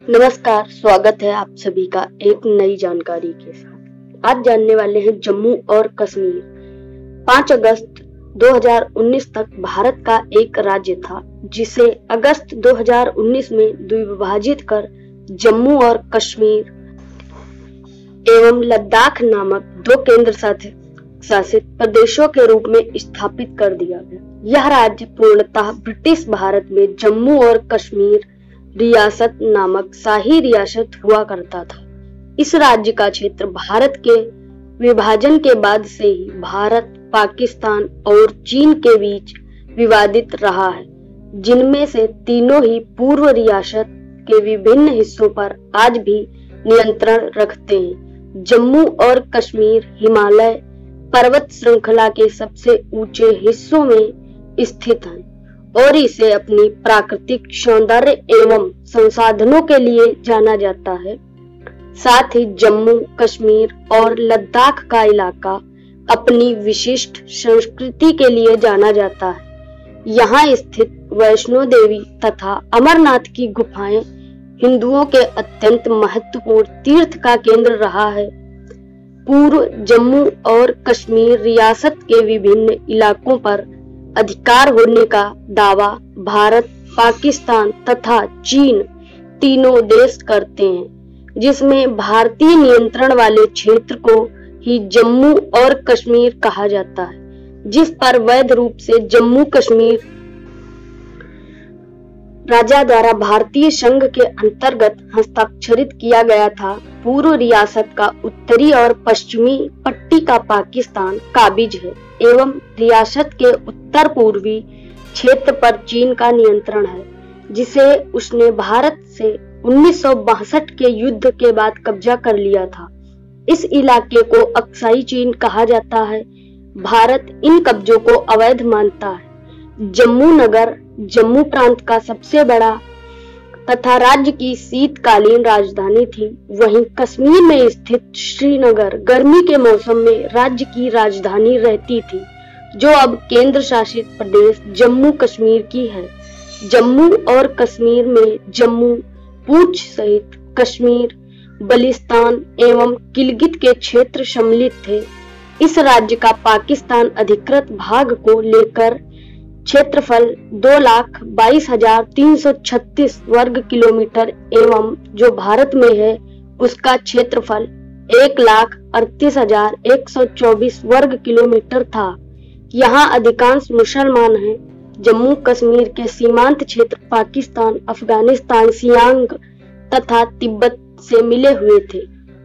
नमस्कार, स्वागत है आप सभी का एक नई जानकारी के साथ। आज जानने वाले हैं जम्मू और कश्मीर। 5 अगस्त 2019 तक भारत का एक राज्य था, जिसे अगस्त 2019 में द्विभाजित कर जम्मू और कश्मीर एवं लद्दाख नामक 2 केंद्र शासित प्रदेशों के रूप में स्थापित कर दिया गया। यह राज्य पूर्णतः ब्रिटिश भारत में जम्मू और कश्मीर रियासत नामक शाही रियासत हुआ करता था। इस राज्य का क्षेत्र भारत के विभाजन के बाद से ही भारत, पाकिस्तान और चीन के बीच विवादित रहा है, जिनमें से तीनों ही पूर्व रियासत के विभिन्न हिस्सों पर आज भी नियंत्रण रखते हैं। जम्मू और कश्मीर हिमालय पर्वत श्रृंखला के सबसे ऊंचे हिस्सों में स्थित है और इसे अपनी प्राकृतिक सौंदर्य एवं संसाधनों के लिए जाना जाता है। साथ ही जम्मू, कश्मीर और लद्दाख का इलाका अपनी विशिष्ट संस्कृति के लिए जाना जाता है। यहाँ स्थित वैष्णो देवी तथा अमरनाथ की गुफाएं हिंदुओं के अत्यंत महत्वपूर्ण तीर्थ का केंद्र रहा है। पूर्व जम्मू और कश्मीर रियासत के विभिन्न इलाकों पर अधिकार होने का दावा भारत, पाकिस्तान तथा चीन तीनों देश करते हैं, जिसमें भारतीय नियंत्रण वाले क्षेत्र को ही जम्मू और कश्मीर कहा जाता है, जिस पर वैध रूप से जम्मू कश्मीर राजा द्वारा भारतीय संघ के अंतर्गत हस्ताक्षरित किया गया था। पूर्व रियासत का उत्तरी और पश्चिमी पट्टी का पाकिस्तान काबिज है एवं रियासत के उत्तर पूर्वी क्षेत्र पर चीन का नियंत्रण है, जिसे उसने भारत से 1962 के युद्ध के बाद कब्जा कर लिया था। इस इलाके को अक्साई चीन कहा जाता है। भारत इन कब्जों को अवैध मानता है। जम्मू नगर जम्मू प्रांत का सबसे बड़ा तथा राज्य की शीतकालीन राजधानी थी। वहीं कश्मीर में स्थित श्रीनगर गर्मी के मौसम में राज्य की राजधानी रहती थी, जो अब केंद्र शासित प्रदेश जम्मू कश्मीर की है। जम्मू और कश्मीर में जम्मू, पूंछ सहित कश्मीर, बलिस्तान एवं किलगित के क्षेत्र सम्मिलित थे। इस राज्य का पाकिस्तान अधिकृत भाग को लेकर क्षेत्रफल 2,22,336 वर्ग किलोमीटर एवं जो भारत में है उसका क्षेत्रफल 1,38,124 वर्ग किलोमीटर था। यहाँ अधिकांश मुसलमान हैं। जम्मू कश्मीर के सीमांत क्षेत्र पाकिस्तान, अफगानिस्तान, सियांग तथा तिब्बत से मिले हुए थे।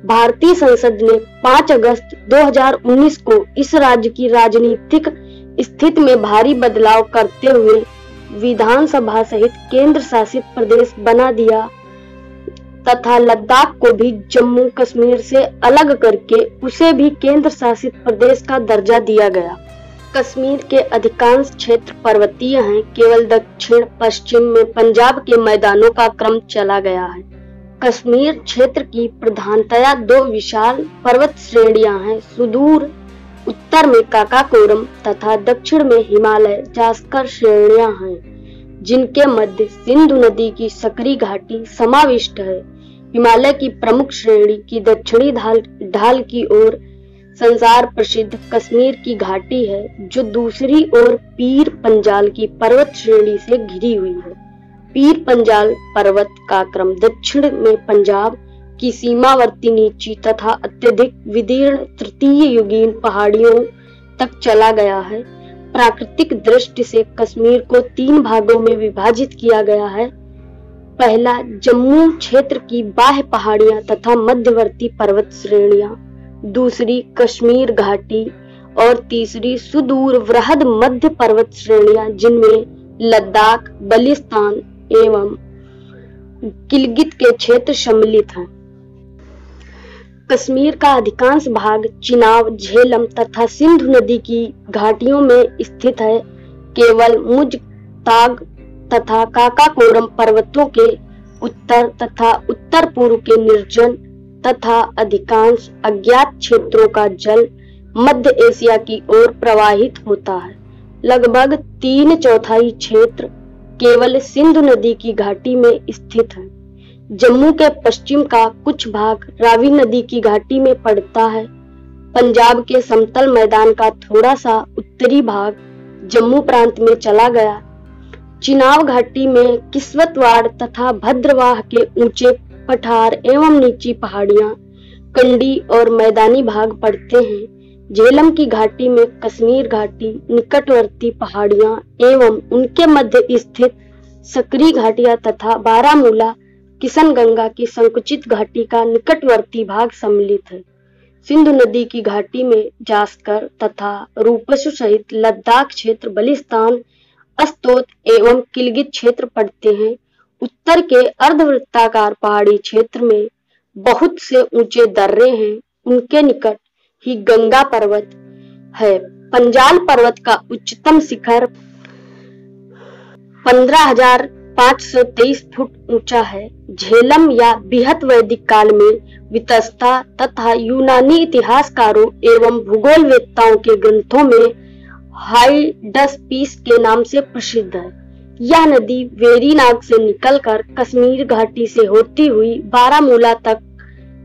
भारतीय संसद ने 5 अगस्त 2019 को इस राज्य की राजनीतिक स्थिति में भारी बदलाव करते हुए विधानसभा सहित केंद्र शासित प्रदेश बना दिया तथा लद्दाख को भी जम्मू कश्मीर से अलग करके उसे भी केंद्र शासित प्रदेश का दर्जा दिया गया। कश्मीर के अधिकांश क्षेत्र पर्वतीय हैं। केवल दक्षिण पश्चिम में पंजाब के मैदानों का क्रम चला गया है। कश्मीर क्षेत्र की प्रधानतया 2 विशाल पर्वत श्रेणियां हैं। सुदूर उत्तर में काकाकोरम तथा दक्षिण में हिमालय जास्कर श्रेणियां हैं, जिनके मध्य सिंधु नदी की सकरी घाटी समाविष्ट है। हिमालय की प्रमुख श्रेणी की दक्षिणी ढाल की ओर संसार प्रसिद्ध कश्मीर की घाटी है, जो दूसरी ओर पीर पंजाल की पर्वत श्रेणी से घिरी हुई है। पीर पंजाल पर्वत का क्रम दक्षिण में पंजाब की सीमावर्ती नीची तथा अत्यधिक विदीर्ण तृतीय युगीन पहाड़ियों तक चला गया है। प्राकृतिक दृष्टि से कश्मीर को 3 भागों में विभाजित किया गया है। पहला, जम्मू क्षेत्र की बाह्य पहाड़ियां तथा मध्यवर्ती पर्वत श्रेणियां, दूसरी कश्मीर घाटी और तीसरी सुदूर वृहद मध्य पर्वत श्रेणियां, जिनमें लद्दाख, बलिस्तान एवं किलगित के क्षेत्र सम्मिलित हैं। कश्मीर का अधिकांश भाग चिनाब, झेलम तथा सिंधु नदी की घाटियों में स्थित है। केवल मुज़ताग तथा काकाकोरम पर्वतों के उत्तर तथा उत्तर पूर्व के निर्जन तथा अधिकांश अज्ञात क्षेत्रों का जल मध्य एशिया की ओर प्रवाहित होता है। लगभग 3/4 क्षेत्र केवल सिंधु नदी की घाटी में स्थित है। जम्मू के पश्चिम का कुछ भाग रावी नदी की घाटी में पड़ता है। पंजाब के समतल मैदान का थोड़ा सा उत्तरी भाग जम्मू प्रांत में चला गया। चिनाब घाटी में किस्वतवाड़ तथा भद्रवाह के ऊंचे पठार एवं नीची पहाड़ियां, कंडी और मैदानी भाग पड़ते हैं। झेलम की घाटी में कश्मीर घाटी, निकटवर्ती पहाड़ियां एवं उनके मध्य स्थित सकरी घाटियां तथा बारामूला किशनगंगा की संकुचित घाटी का निकटवर्ती भाग सम्मिलित है। सिंधु नदी की घाटी में जास्कर तथा रूपसु सहित लद्दाख क्षेत्र, बलिस्तान, अस्तोत एवं किलगित क्षेत्र पड़ते हैं। उत्तर के अर्धवृत्ताकार पहाड़ी क्षेत्र में बहुत से ऊंचे दर्रे हैं। उनके निकट ही गंगा पर्वत है। पंजाल पर्वत का उच्चतम शिखर 15,523 फुट ऊंचा है। झेलम या बृहत वैदिक काल में वितस्ता तथा यूनानी इतिहासकारों एवं भूगोलवेत्ताओं के ग्रंथों में हाइडस्पीस के नाम से प्रसिद्ध है। यह नदी वेरीनाग से निकलकर कश्मीर घाटी से होती हुई बारामूला तक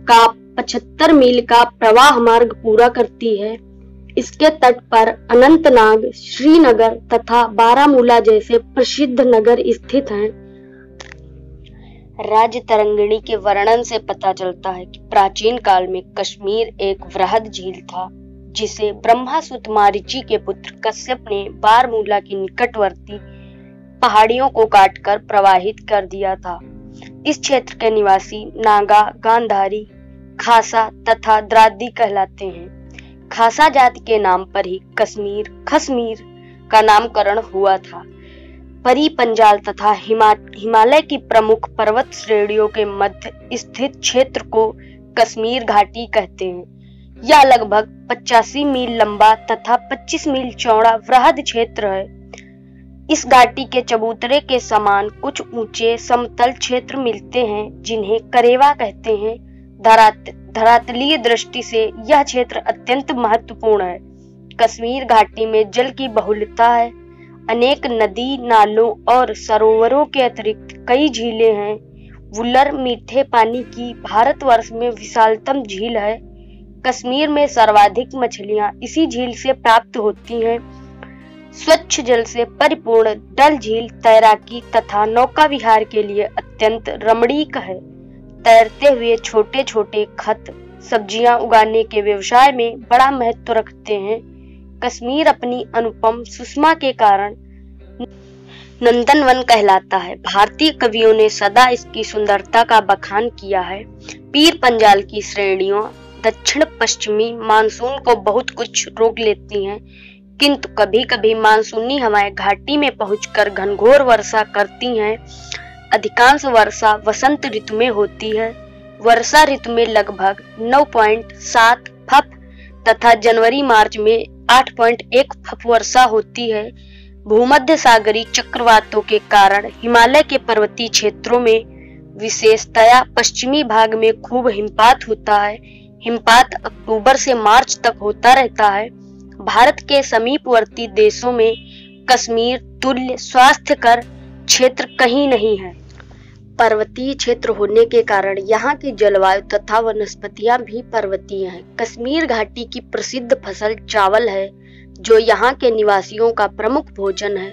का 75 मील का प्रवाह मार्ग पूरा करती है। इसके तट पर अनंतनाग, श्रीनगर तथा बारामूला जैसे प्रसिद्ध नगर स्थित हैं। राज्य तरंगिणी के वर्णन से पता चलता है कि प्राचीन काल में कश्मीर एक वृहद झील था, जिसे ब्रह्मासुत मारीची के पुत्र कश्यप ने बारामूला की निकटवर्ती पहाड़ियों को काटकर प्रवाहित कर दिया था। इस क्षेत्र के निवासी नागा, गांधारी, खासा तथा द्रादी कहलाते हैं। खासा जाति के नाम पर ही कश्मीर, खसमीर का नामकरण हुआ था। परी पंजाल तथा हिमालय की प्रमुख पर्वत श्रेणियों के मध्य स्थित क्षेत्र को कश्मीर घाटी कहते हैं। यह लगभग 85 मील लंबा तथा 25 मील चौड़ा वृहद क्षेत्र है। इस घाटी के चबूतरे के समान कुछ ऊंचे समतल क्षेत्र मिलते हैं, जिन्हें करेवा कहते हैं। धरातलीय दृष्टि से यह क्षेत्र अत्यंत महत्वपूर्ण है। कश्मीर घाटी में जल की बहुलता है। अनेक नदी, नालों और सरोवरों के अतिरिक्त कई झीलें हैं। वुलर मीठे पानी की भारतवर्ष में विशालतम झील है। कश्मीर में सर्वाधिक मछलियां इसी झील से प्राप्त होती हैं। स्वच्छ जल से परिपूर्ण डल झील तैराकी तथा नौका विहार के लिए अत्यंत रमणीक है। तैरते हुए छोटे छोटे खत सब्जियां उगाने के व्यवसाय में बड़ा महत्व रखते हैं। कश्मीर अपनी अनुपम सुषमा के कारण नंदनवन कहलाता है। भारतीय कवियों ने सदा इसकी सुंदरता का बखान किया है। पीर पंजाल की श्रेणियों दक्षिण पश्चिमी मानसून को बहुत कुछ रोक लेती हैं, किंतु कभी कभी मानसूनी हवाएं घाटी में पहुंचकर घनघोर वर्षा करती हैं। अधिकांश वर्षा वसंत ऋतु में होती है। वर्षा ऋतु में लगभग 9.7 फप तथा जनवरी मार्च में 8.1 फप वर्षा होती है। भूमध्य सागरीय चक्रवातों के कारण हिमालय के पर्वतीय क्षेत्रों में विशेषतया पश्चिमी भाग में खूब हिमपात होता है। हिमपात अक्टूबर से मार्च तक होता रहता है। भारत के समीपवर्ती देशों में कश्मीर तुल्य स्वास्थ्यकर क्षेत्र कहीं नहीं है। पर्वतीय क्षेत्र होने के कारण यहाँ की जलवायु तथा वनस्पतियां भी पर्वतीय हैं। कश्मीर घाटी की प्रसिद्ध फसल चावल है, जो यहाँ के निवासियों का प्रमुख भोजन है।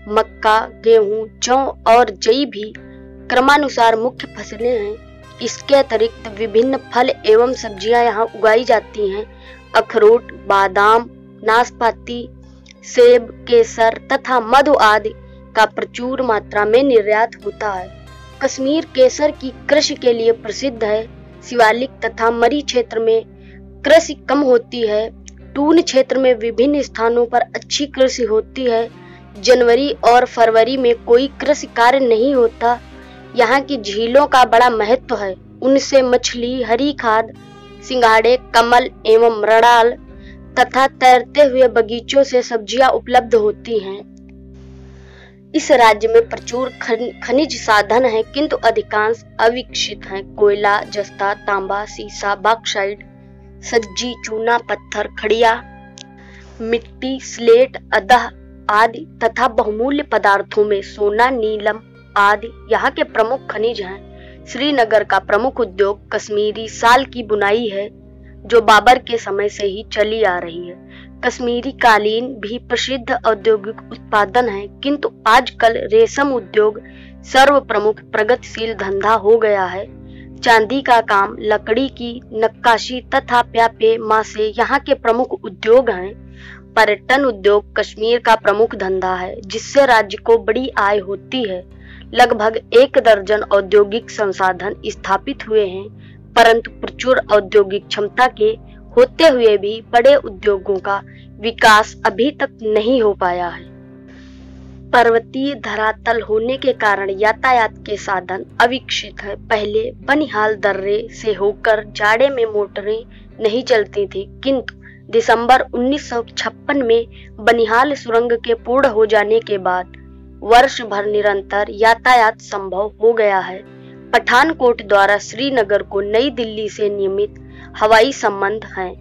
मक्का, गेहूं, जौ और जई भी क्रमानुसार मुख्य फसलें हैं। इसके अतिरिक्त विभिन्न फल एवं सब्जियां यहाँ उगाई जाती हैं। अखरोट, बादाम, नाशपाती, सेब, केसर तथा मधु आदि का प्रचुर मात्रा में निर्यात होता है। कश्मीर केसर की कृषि के लिए प्रसिद्ध है। शिवालिक तथा मरी क्षेत्र में कृषि कम होती है। टून क्षेत्र में विभिन्न स्थानों पर अच्छी कृषि होती है। जनवरी और फरवरी में कोई कृषि कार्य नहीं होता। यहाँ की झीलों का बड़ा महत्व है। उनसे मछली, हरी खाद, सिंघाड़े, कमल एवं रड़ाल तथा तैरते हुए बगीचों से सब्जियां उपलब्ध होती हैं। इस राज्य में प्रचुर खनिज साधन है, किंतु अधिकांश अविकसित हैं। कोयला, जस्ता, तांबा, सीसा, बॉक्साइट, सज्जी, चूना पत्थर, खड़िया मिट्टी, स्लेट, अदह आदि तथा बहुमूल्य पदार्थों में सोना, नीलम आदि यहाँ के प्रमुख खनिज हैं। श्रीनगर का प्रमुख उद्योग कश्मीरी साल की बुनाई है, जो बाबर के समय से ही चली आ रही है। कश्मीरी कालीन भी प्रसिद्ध औद्योगिक उत्पादन है, किंतु आजकल रेशम उद्योग सर्व प्रमुख प्रगतिशील धंधा हो गया है। चांदी का काम, लकड़ी की नक्काशी तथा प्यापे मासे यहाँ के प्रमुख उद्योग हैं। पर्यटन उद्योग कश्मीर का प्रमुख धंधा है, जिससे राज्य को बड़ी आय होती है। लगभग 1 दर्जन औद्योगिक संसाधन स्थापित हुए हैं, परंतु प्रचुर औद्योगिक क्षमता के होते हुए भी बड़े उद्योगों का विकास अभी तक नहीं हो पाया है। पर्वतीय धरातल होने के कारण यातायात के साधन अविकसित है। पहले बनिहाल दर्रे से होकर जाड़े में मोटरें नहीं चलती थी, किंतु दिसंबर 1956 में बनिहाल सुरंग के पूर्ण हो जाने के बाद वर्ष भर निरंतर यातायात संभव हो गया है। पठानकोट द्वारा श्रीनगर को नई दिल्ली से नियमित हवाई संबंध हैं।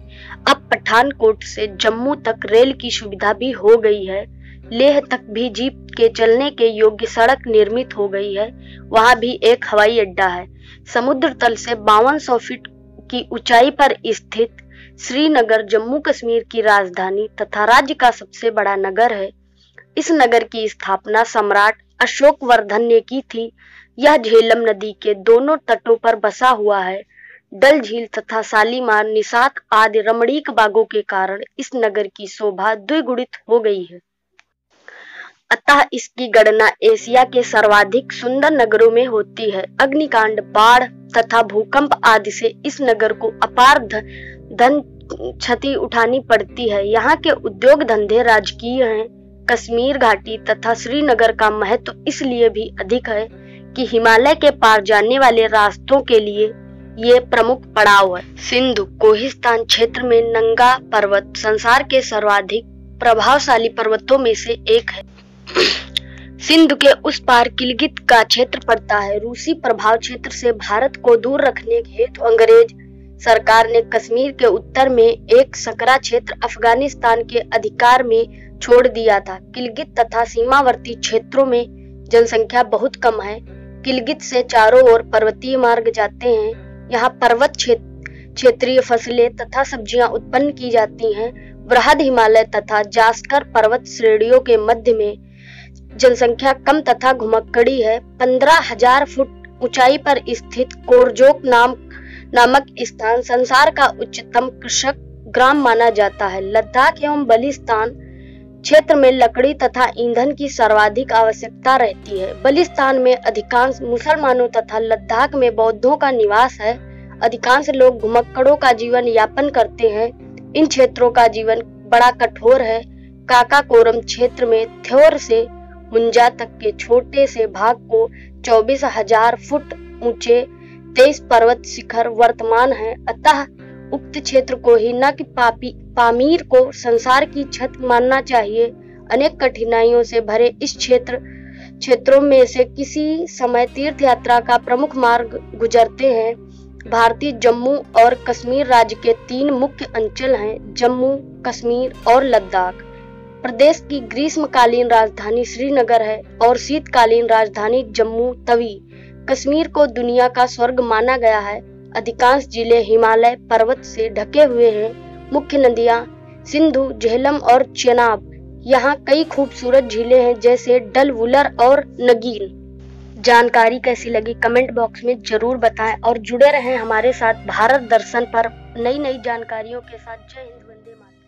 अब पठानकोट से जम्मू तक रेल की सुविधा भी हो गई है। लेह तक भी जीप के चलने के योग्य सड़क निर्मित हो गई है। वहां भी एक हवाई अड्डा है। समुद्र तल से 5200 फीट की ऊंचाई पर स्थित श्रीनगर जम्मू कश्मीर की राजधानी तथा राज्य का सबसे बड़ा नगर है। इस नगर की स्थापना सम्राट अशोक वर्धन ने की थी। यह झेलम नदी के दोनों तटों पर बसा हुआ है। डल झील तथा शालीमार, निशात आदि रमणीक बागों के कारण इस नगर की शोभा द्विगुणित हो गई है। अतः इसकी गणना एशिया के सर्वाधिक सुंदर नगरों में होती है। अग्निकांड, बाढ़ तथा भूकंप आदि से इस नगर को अपार धन क्षति उठानी पड़ती है। यहाँ के उद्योग धंधे राजकीय हैं। कश्मीर घाटी तथा श्रीनगर का महत्व इसलिए भी अधिक है कि हिमालय के पार जाने वाले रास्तों के लिए ये प्रमुख पड़ाव है। सिंधु कोहिस्तान क्षेत्र में नंगा पर्वत संसार के सर्वाधिक प्रभावशाली पर्वतों में से एक है। सिंधु के उस पार किलगित का क्षेत्र पड़ता है। रूसी प्रभाव क्षेत्र से भारत को दूर रखने हेतु अंग्रेज सरकार ने कश्मीर के उत्तर में एक सकरा क्षेत्र अफगानिस्तान के अधिकार में छोड़ दिया था। किलगित तथा सीमावर्ती क्षेत्रों में जनसंख्या बहुत कम है। किलगित से चारों ओर पर्वतीय मार्ग जाते हैं। यहाँ पर्वत क्षेत्रीय फसलें तथा सब्जियां उत्पन्न की जाती हैं। बृहद हिमालय तथा जास्कर पर्वत श्रेणियों के मध्य में जनसंख्या कम तथा घुमक्कड़ी है। 15,000 फुट ऊंचाई पर स्थित कोरजोक नामक स्थान संसार का उच्चतम कृषक ग्राम माना जाता है। लद्दाख एवं बलिस्तान क्षेत्र में लकड़ी तथा ईंधन की सर्वाधिक आवश्यकता रहती है। बलिस्तान में अधिकांश मुसलमानों तथा लद्दाख में बौद्धों का निवास है। अधिकांश लोग घुमक्कड़ों का जीवन यापन करते हैं। इन क्षेत्रों का जीवन बड़ा कठोर है। काकाकोरम क्षेत्र में थ्योर से मुंजा तक के छोटे से भाग को 24,000 फुट ऊंचे 23 पर्वत शिखर वर्तमान है। अतः उक्त क्षेत्र को ही न कि पामीर को संसार की छत मानना चाहिए। अनेक कठिनाइयों से भरे इस क्षेत्रों में से किसी समय तीर्थ यात्रा का प्रमुख मार्ग गुजरते हैं। भारतीय जम्मू और कश्मीर राज्य के 3 मुख्य अंचल हैं, जम्मू, कश्मीर और लद्दाख। प्रदेश की ग्रीष्मकालीन राजधानी श्रीनगर है और शीतकालीन राजधानी जम्मू तवी। कश्मीर को दुनिया का स्वर्ग माना गया है। अधिकांश जिले हिमालय पर्वत से ढके हुए हैं। मुख्य नदियां सिंधु, झेलम और चेनाब। यहाँ कई खूबसूरत झीलें हैं, जैसे डल, वुलर और नगीन। जानकारी कैसी लगी कमेंट बॉक्स में जरूर बताएं और जुड़े रहें हमारे साथ भारत दर्शन पर नई नई जानकारियों के साथ। जय हिंद, वंदे मातरम।